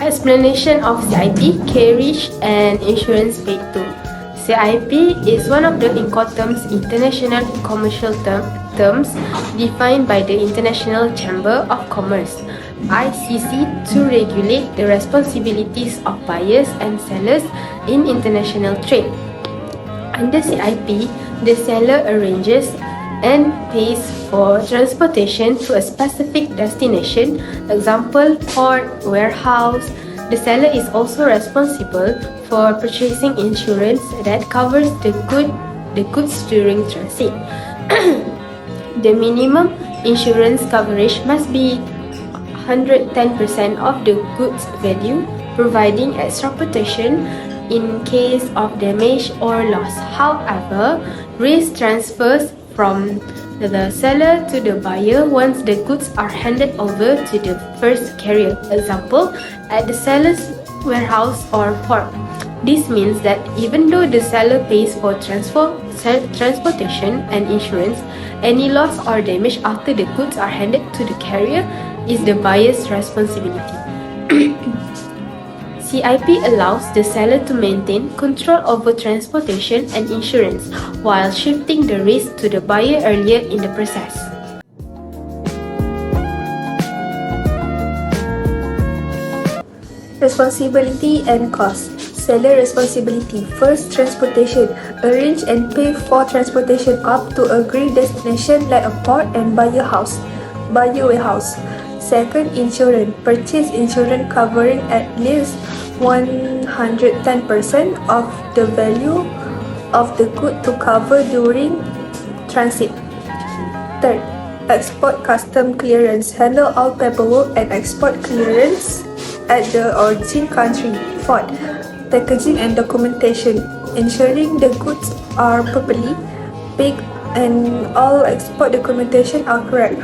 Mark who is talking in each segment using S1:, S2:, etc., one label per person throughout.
S1: Explanation of CIP, carriage and insurance paid to. CIP is one of the Incoterms international commercial terms defined by the International Chamber of Commerce (ICC) to regulate the responsibilities of buyers and sellers in international trade. Under CIP, the seller arranges and pays for transportation to a specific destination, example, port, warehouse. The seller is also responsible for purchasing insurance that covers the goods during transit. The minimum insurance coverage must be 110% of the goods value, providing extra protection in case of damage or loss. However, risk transfers from the seller to the buyer once the goods are handed over to the first carrier, example, at the seller's warehouse or port. This means that even though the seller pays for transportation and insurance, any loss or damage after the goods are handed to the carrier is the buyer's responsibility. CIP allows the seller to maintain control over transportation and insurance while shifting the risk to the buyer earlier in the process.
S2: Responsibility and cost. Seller responsibility. First, transportation. Arrange and pay for transportation up to agreed destination like a port and buyer warehouse. Second, insurance. Purchase insurance covering at least 110% of the value of the good to cover during transit. Third, export custom clearance. Handle all paperwork and export clearance at the origin country. Fourth, packaging and documentation. Ensuring the goods are properly packed and all export documentation are correct.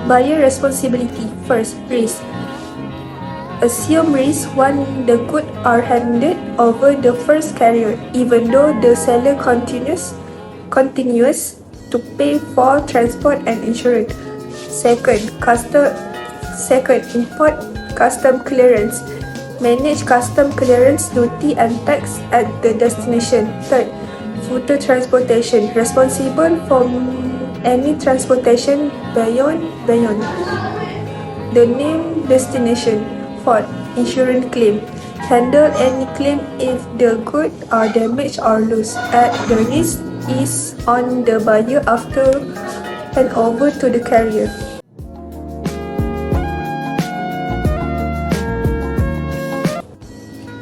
S2: Buyer responsibility. First, risk. Assume risk when the goods are handed over the first carrier, even though the seller continues to pay for transport and insurance. Second, import custom clearance. Manage custom clearance duty and tax at the destination. Third, further transportation. Responsible for any transportation beyond the named destination. Fourth, insurance claim. Handle any claim if the goods are damaged or lost. The risk is on the buyer after hand over to the carrier.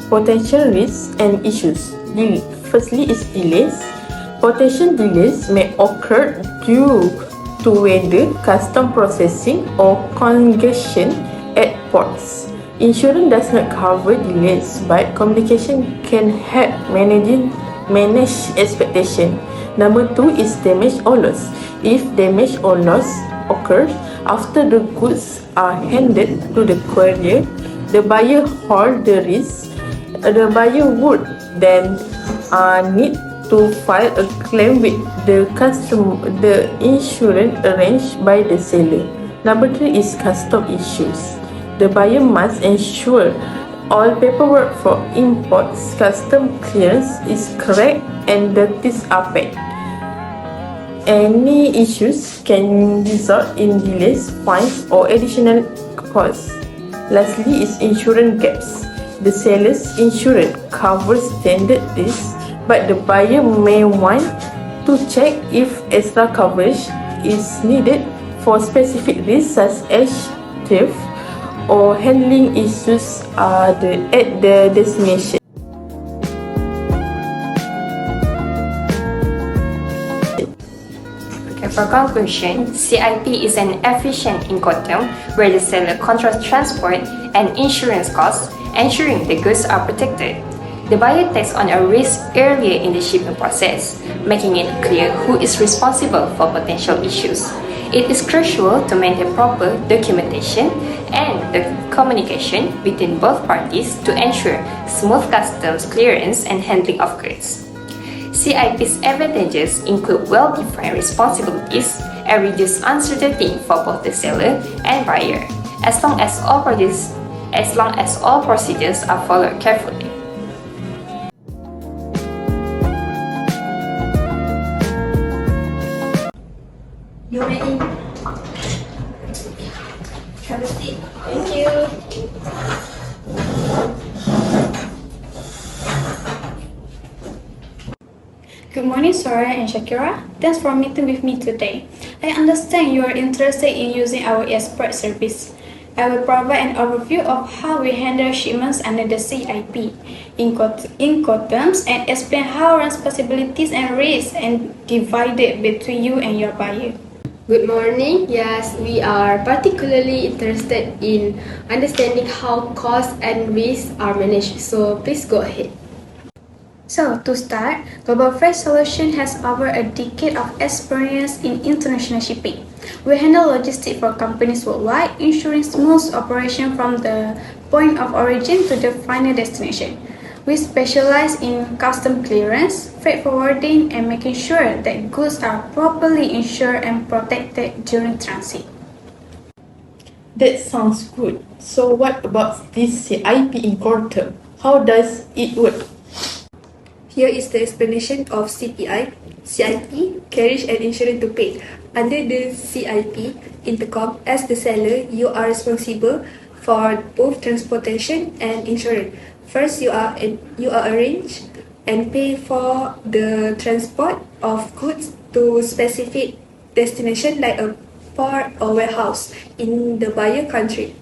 S3: Potential risks and issues. Firstly is delays. Potential delays may occur due to weather, custom processing or congestion at ports. Insurance does not cover delays, but communication can help manage expectation. Number 2 is damage or loss. If damage or loss occurs after the goods are handed to the courier, the buyer holds the risk. The buyer would then need to file a claim with the insurance arranged by the seller. Number 3 is custom issues. The buyer must ensure all paperwork for imports, custom clearance is correct and duties are paid. Any issues can result in delays, fines or additional costs. Lastly is insurance gaps. The seller's insurance covers standard risks, but the buyer may want to check if extra coverage is needed for specific risks such as theft or handling issues at the destination.
S4: Okay, for conclusion, CIP is an efficient Incoterm where the seller controls transport and insurance costs, ensuring the goods are protected. The buyer takes on a risk earlier in the shipping process, making it clear who is responsible for potential issues. It is crucial to maintain proper documentation and the communication between both parties to ensure smooth customs clearance and handling of goods. CIP's advantages include well-defined responsibilities and reduced uncertainty for both the seller and buyer. As long as all parties as long as all procedures are followed carefully.
S2: You ready? Have a seat. Thank you.
S5: Good morning, Soraya and Shakira. Thanks for meeting with me today. I understand you are interested in using our expert service. I will provide an overview of how we handle shipments under the CIP Incoterms and explain how responsibilities and risks are divided between you and your buyer.
S1: Good morning. Yes, we are particularly interested in understanding how costs and risks are managed. So please go ahead.
S5: So, to start, Global Freight Solution has over a decade of experience in international shipping. We handle logistics for companies worldwide, ensuring smooth operation from the point of origin to the final destination. We specialize in custom clearance, freight forwarding, and making sure that goods are properly insured and protected during transit.
S3: That sounds good. So what about this CIP Incoterm? How does it work?
S2: Here is the explanation of CPI, CIP, carriage and insurance to pay. Under the CIP intercom, as the seller, you are responsible for both transportation and insurance. First, you are arrange and pay for the transport of goods to specific destination like a port or warehouse in the buyer country.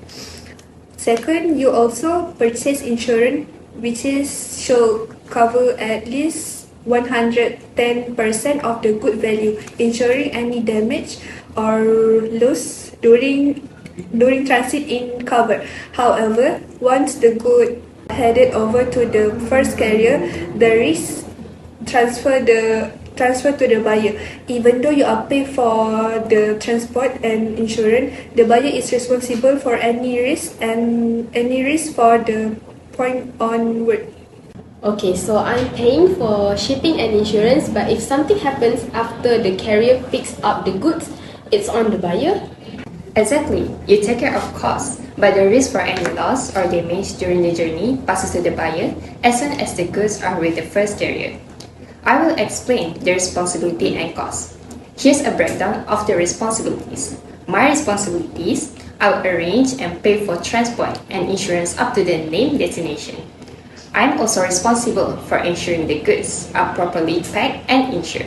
S2: Second, you also purchase insurance, which should cover at least 110% of the good value, ensuring any damage or loss during transit in cover. However, once the good headed over to the first carrier, the risk transfer to the buyer. Even though you are paid for the transport and insurance, the buyer is responsible for any risk for the point onward.
S1: Okay, so I'm paying for shipping and insurance, but if something happens after the carrier picks up the goods, it's on the buyer?
S4: Exactly, you take care of costs, but the risk for any loss or damage during the journey passes to the buyer as soon as the goods are with the first carrier. I will explain the responsibility and costs. Here's a breakdown of the responsibilities. My responsibilities: I'll arrange and pay for transport and insurance up to the named destination. I'm also responsible for ensuring the goods are properly packed and insured.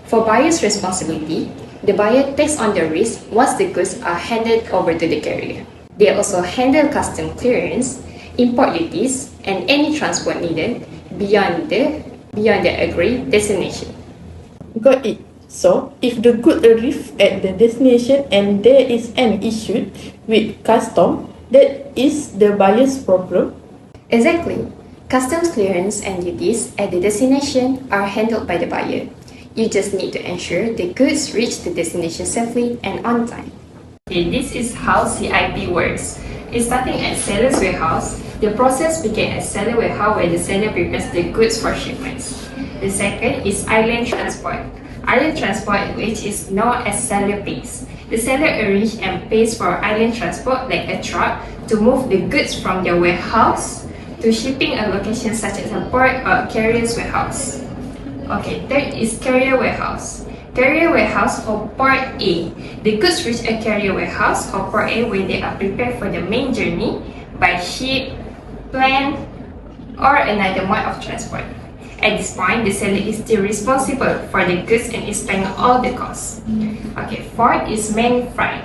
S4: For buyer's responsibility, the buyer takes on the risk once the goods are handed over to the carrier. They also handle custom clearance, import duties, and any transport needed beyond the agreed destination.
S3: Got it. So, if the good arrives at the destination and there is an issue with custom, that is the buyer's problem?
S4: Exactly. Customs clearance and duties at the destination are handled by the buyer. You just need to ensure the goods reach the destination safely and on time. Okay, this is how CIP works. It's starting at seller's warehouse. The process begins at seller warehouse where the seller prepares the goods for shipments. The second is island transport. Island transport, which is known as seller pays. The seller arranges and pays for island transport like a truck to move the goods from their warehouse to shipping a location such as a port or a carrier's warehouse. Okay, third is carrier warehouse. Carrier warehouse or port A. The goods reach a carrier warehouse or port A where they are prepared for the main journey by ship, plane, or another mode of transport. At this point, the seller is still responsible for the goods and is paying all the costs. Okay, fourth is main freight.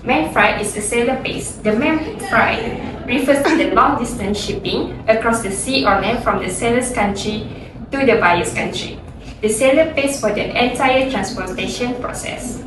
S4: Main freight is a seller pays. The main freight refers to the long-distance shipping across the sea or land from the seller's country to the buyer's country. The seller pays for the entire transportation process.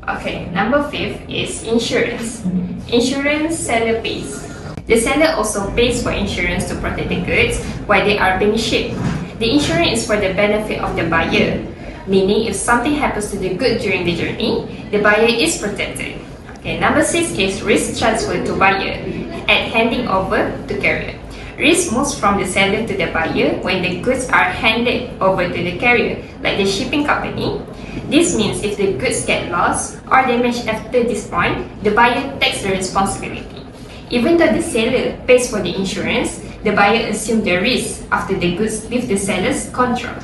S4: Okay, number 5 is insurance. Insurance seller pays. The seller also pays for insurance to protect the goods while they are being shipped. The insurance is for the benefit of the buyer, meaning if something happens to the good during the journey, the buyer is protected. Okay, number 6 is risk transfer to buyer at handing over to carrier. Risk moves from the seller to the buyer when the goods are handed over to the carrier, like the shipping company. This means if the goods get lost or damaged after this point, the buyer takes the responsibility. Even though the seller pays for the insurance, the buyer assumes the risk after the goods leave the seller's control.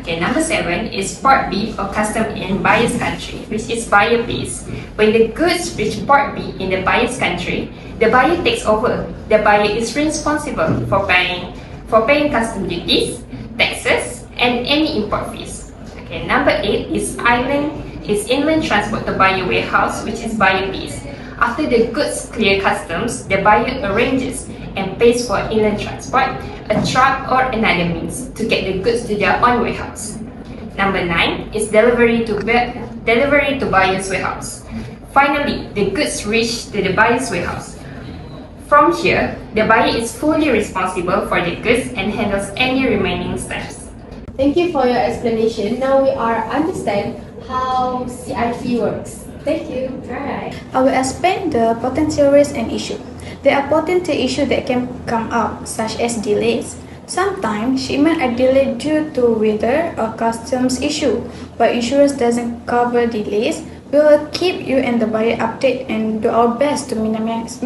S4: Okay, number 7 is Part B or custom in buyer's country, which is buyer pays. When the goods reach Part B in the buyer's country, the buyer takes over. The buyer is responsible for paying custom duties, taxes, and any import fees. Okay, number 8 is inland transport to buyer warehouse, which is buyer pays. After the goods clear customs, the buyer arranges and pays for inland transport, a truck or another means to get the goods to their own warehouse. Number 9 is delivery to buyer's warehouse. Finally, the goods reach to the buyer's warehouse. From here, the buyer is fully responsible for the goods and handles any remaining steps.
S1: Thank you for your explanation. Now we understand how CIP works. Thank you. Alright.
S5: I will explain the potential risk and issue. There are potential issues that can come up, such as delays. Sometimes shipments are delayed due to weather or customs issue. But insurance doesn't cover delays, we will keep you and the buyer updated and do our best to minimize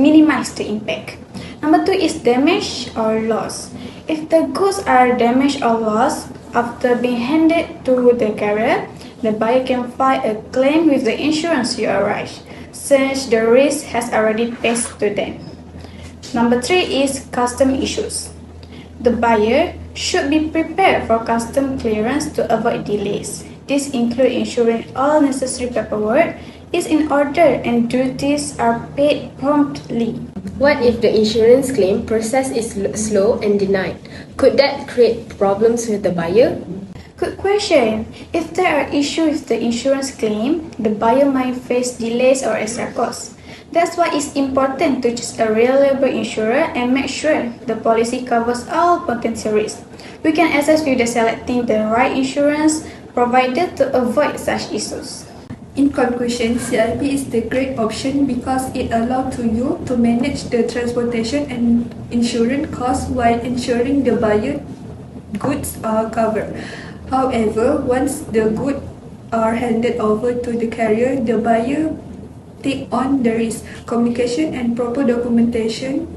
S5: the impact. Number 2 is damage or loss. If the goods are damaged or lost after being handed to the carrier, the buyer can file a claim with the insurance you arrange, since the risk has already passed to them. Number 3 is custom issues. The buyer should be prepared for custom clearance to avoid delays. This includes ensuring all necessary paperwork is in order and duties are paid promptly.
S1: What if the insurance claim process is slow and denied? Could that create problems with the buyer?
S5: Good question. If there are issues with the insurance claim, the buyer might face delays or extra costs. That's why it's important to choose a reliable insurer and make sure the policy covers all potential risks. We can assist with selecting the right insurance provider to avoid such issues.
S2: In conclusion, CIP is the great option because it allows you to manage the transportation and insurance costs while ensuring the buyer goods are covered. However, once the goods are handed over to the carrier, the buyer take on the risk. Communication and proper documentation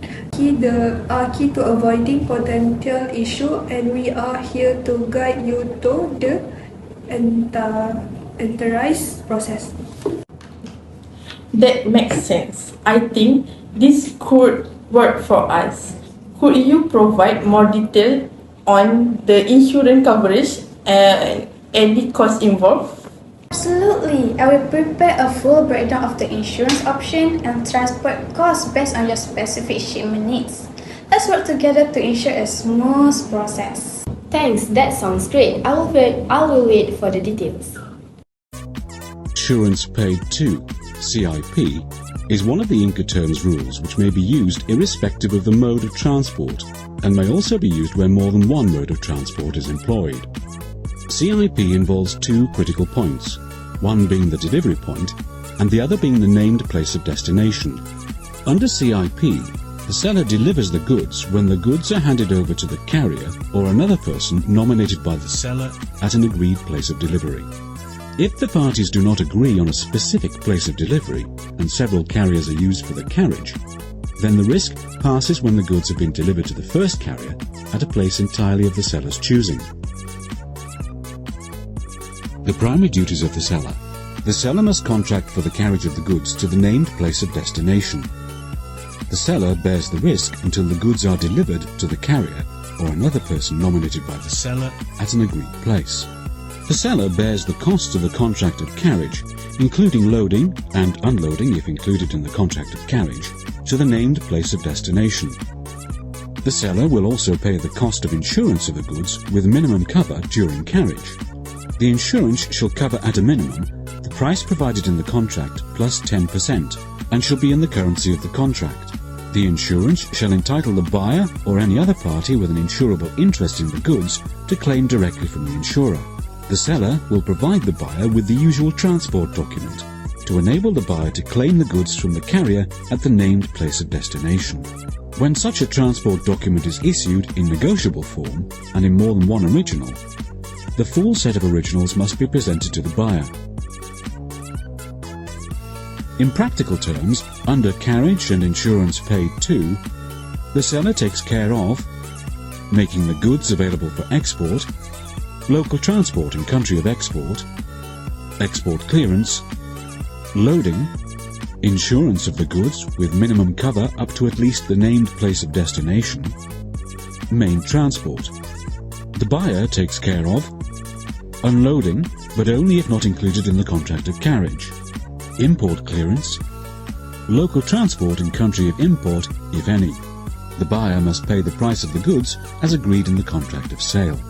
S2: are key to avoiding potential issue, and we are here to guide you to the enterprise process.
S3: That makes sense. I think this could work for us. Could you provide more detail on the insurance coverage and any cost involved?
S5: Absolutely. I will prepare a full breakdown of the insurance option and transport costs based on your specific shipment needs. Let's work together to ensure a smooth process.
S1: Thanks, that sounds great. I will wait for the details.
S6: Insurance paid to, CIP, is one of the Incoterms rules which may be used irrespective of the mode of transport and may also be used where more than one mode of transport is employed. CIP involves two critical points, one being the delivery point and the other being the named place of destination. Under CIP, the seller delivers the goods when the goods are handed over to the carrier or another person nominated by the seller at an agreed place of delivery. If the parties do not agree on a specific place of delivery and several carriers are used for the carriage, then the risk passes when the goods have been delivered to the first carrier at a place entirely of the seller's choosing. The primary duties of the seller. The seller must contract for the carriage of the goods to the named place of destination. The seller bears the risk until the goods are delivered to the carrier or another person nominated by the seller at an agreed place. The seller bears the costs of the contract of carriage, including loading and unloading if included in the contract of carriage, to the named place of destination. The seller will also pay the cost of insurance of the goods with minimum cover during carriage. The insurance shall cover at a minimum the price provided in the contract plus 10% and shall be in the currency of the contract. The insurance shall entitle the buyer or any other party with an insurable interest in the goods to claim directly from the insurer. The seller will provide the buyer with the usual transport document to enable the buyer to claim the goods from the carrier at the named place of destination. When such a transport document is issued in negotiable form and in more than one original, the full set of originals must be presented to the buyer. In practical terms, under carriage and insurance paid to, the seller takes care of making the goods available for export, local transport in country of export, export clearance, loading, insurance of the goods with minimum cover up to at least the named place of destination, main transport. The buyer takes care of unloading, but only if not included in the contract of carriage, import clearance, local transport in country of import, if any. The buyer must pay the price of the goods as agreed in the contract of sale.